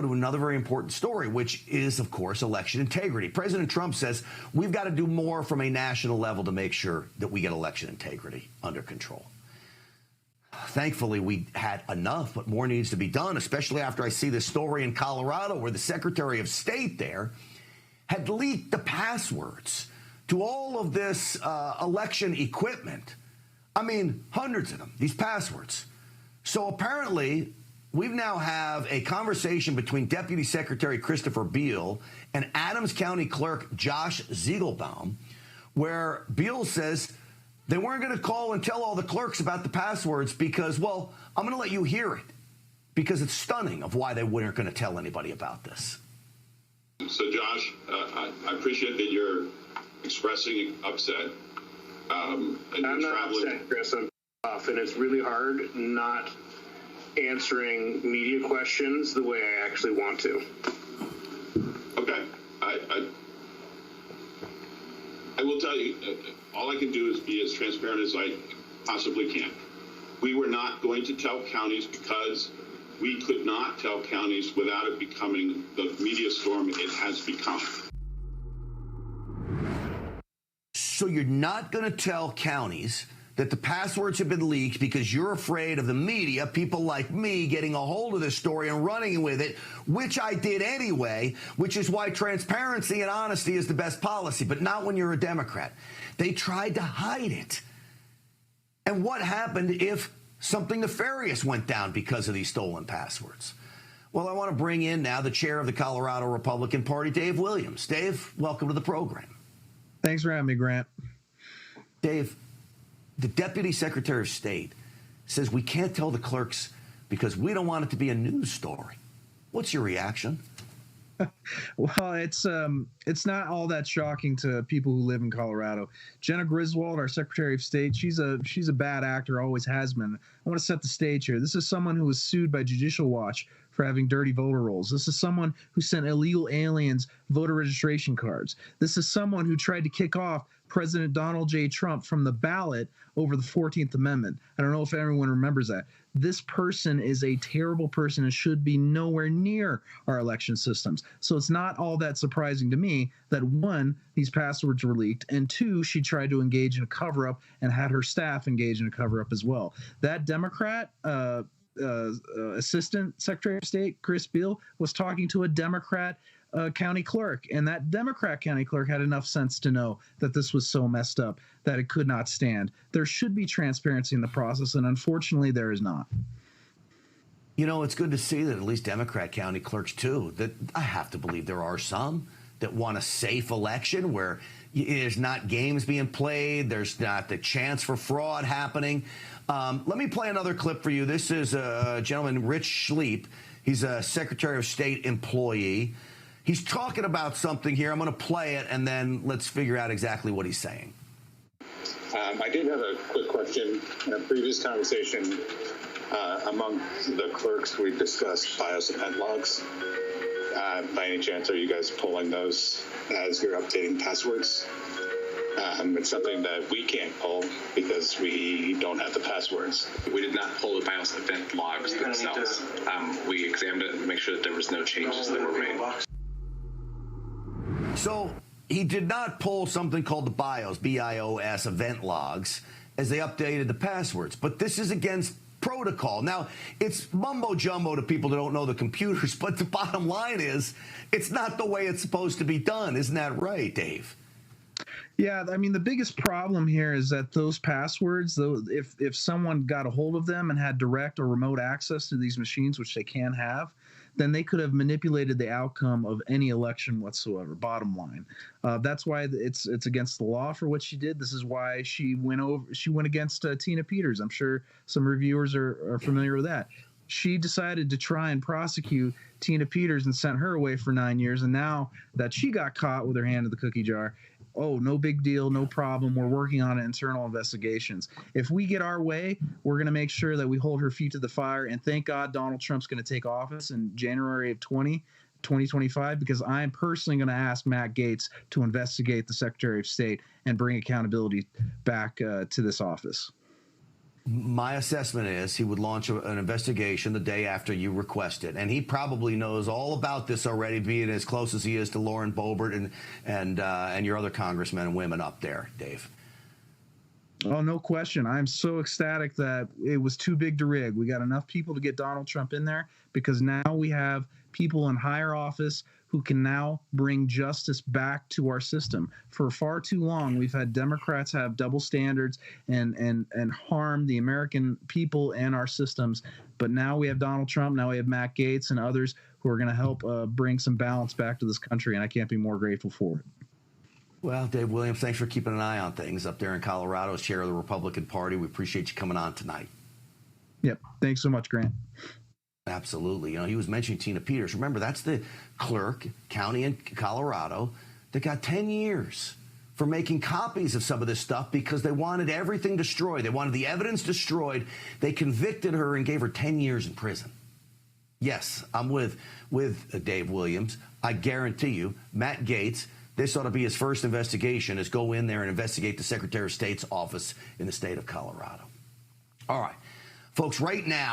to another very important story, which is, of course, election integrity. President Trump says we've got to do more from a national level to make sure that we get election integrity under control. Thankfully, we had enough, but more needs to be done, especially after I see this story in Colorado where the Secretary of State there had leaked the passwords to all of this election equipment. I mean, hundreds of them, these passwords. So apparently, we now have a conversation between Deputy Secretary Christopher Beal and Adams County Clerk Josh Ziegelbaum, where Beal says they weren't going to call and tell all the clerks about the passwords because, well, I'm going to let you hear it because it's stunning of why they weren't going to tell anybody about this. So, Josh, I appreciate that you're expressing upset. And I'm not upset, Chris. I'm off, and it's really hard not answering media questions the way I actually want to. Okay. I will tell you, all I can do is be as transparent as I possibly can. We were not going to tell counties because we could not tell counties without it becoming the media storm it has become. So you're not going to tell counties that the passwords have been leaked because you're afraid of the media, people like me, getting a hold of this story and running with it, which I did anyway, which is why transparency and honesty is the best policy, but not when you're a Democrat. They tried to hide it. And what happened if something nefarious went down because of these stolen passwords? Well, I want to bring in now the chair of the Colorado Republican Party, Dave Williams. Dave, welcome to the program. Thanks for having me, Grant. Dave, the Deputy Secretary of State says we can't tell the clerks because we don't want it to be a news story. What's your reaction? Well, it's not all that shocking to people who live in Colorado. Jena Griswold, our Secretary of State, she's a bad actor, always has been. I want to set the stage here. This is someone who was sued by Judicial Watch for having dirty voter rolls. This is someone who sent illegal aliens voter registration cards. This is someone who tried to kick off President Donald J. Trump from the ballot over the 14th Amendment. I don't know if everyone remembers that. This person is a terrible person and should be nowhere near our election systems. So it's not all that surprising to me that, one, these passwords were leaked, and two, she tried to engage in a cover-up and had her staff engage in a cover-up as well. That Democrat Assistant Secretary of State, Chris Beal, was talking to a Democrat county clerk, and that Democrat county clerk had enough sense to know that this was so messed up that it could not stand. There should be transparency in the process, and unfortunately there is not. You know, it's good to see that at least Democrat county clerks, too, that I have to believe there are some that want a safe election where there's not games being played, there's not the chance for fraud happening. Let me play another clip for you. This is a gentleman, Rich Schleep. He's a Secretary of State employee. He's talking about something here. I'm going to play it, and then let's figure out exactly what he's saying. I did have a quick question. In a previous conversation, among the clerks, we discussed BIOS event logs. By any chance, are you guys pulling those as you're updating passwords? It's something that we can't pull because we don't have the passwords. We did not pull the BIOS event logs themselves. We examined it and make sure that there was no changes that were made. So he did not pull something called the BIOS, B-I-O-S, event logs as they updated the passwords. But this is against protocol. Now, it's mumbo-jumbo to people that don't know the computers, but the bottom line is it's not the way it's supposed to be done. Isn't that right, Dave? Yeah, I mean, the biggest problem here is that those passwords, if someone got a hold of them and had direct or remote access to these machines, which they can have, then they could have manipulated the outcome of any election whatsoever, bottom line. That's why it's against the law for what she did. This is why she went against Tina Peters. I'm sure some reviewers are familiar with that. She decided to try and prosecute Tina Peters and sent her away for 9 years. And now that she got caught with her hand in the cookie jar, oh, no big deal, no problem. We're working on internal investigations. If we get our way, we're going to make sure that we hold her feet to the fire. And thank God Donald Trump's going to take office in January of 2025, because I'm personally going to ask Matt Gaetz to investigate the Secretary of State and bring accountability back to this office. My assessment is he would launch an investigation the day after you request it, and he probably knows all about this already, being as close as he is to Lauren Boebert and your other congressmen and women up there, Dave. Oh, no question. I'm so ecstatic that it was too big to rig. We got enough people to get Donald Trump in there because now we have people in higher office who can now bring justice back to our system. For far too long, we've had Democrats have double standards and harm the American people and our systems. But now we have Donald Trump. Now we have Matt Gaetz and others who are going to help bring some balance back to this country, and I can't be more grateful for it. Well, Dave Williams, thanks for keeping an eye on things up there in Colorado as chair of the Republican Party. We appreciate you coming on tonight. Yep. Thanks so much, Grant. Absolutely. You know, he was mentioning Tina Peters. Remember, that's the clerk, county in Colorado, that got 10 years for making copies of some of this stuff because they wanted everything destroyed. They wanted the evidence destroyed. They convicted her and gave her 10 years in prison. Yes, I'm with Dave Williams. I guarantee you, Matt Gaetz, this ought to be his first investigation, is go in there and investigate the Secretary of State's office in the state of Colorado. All right, folks, right now,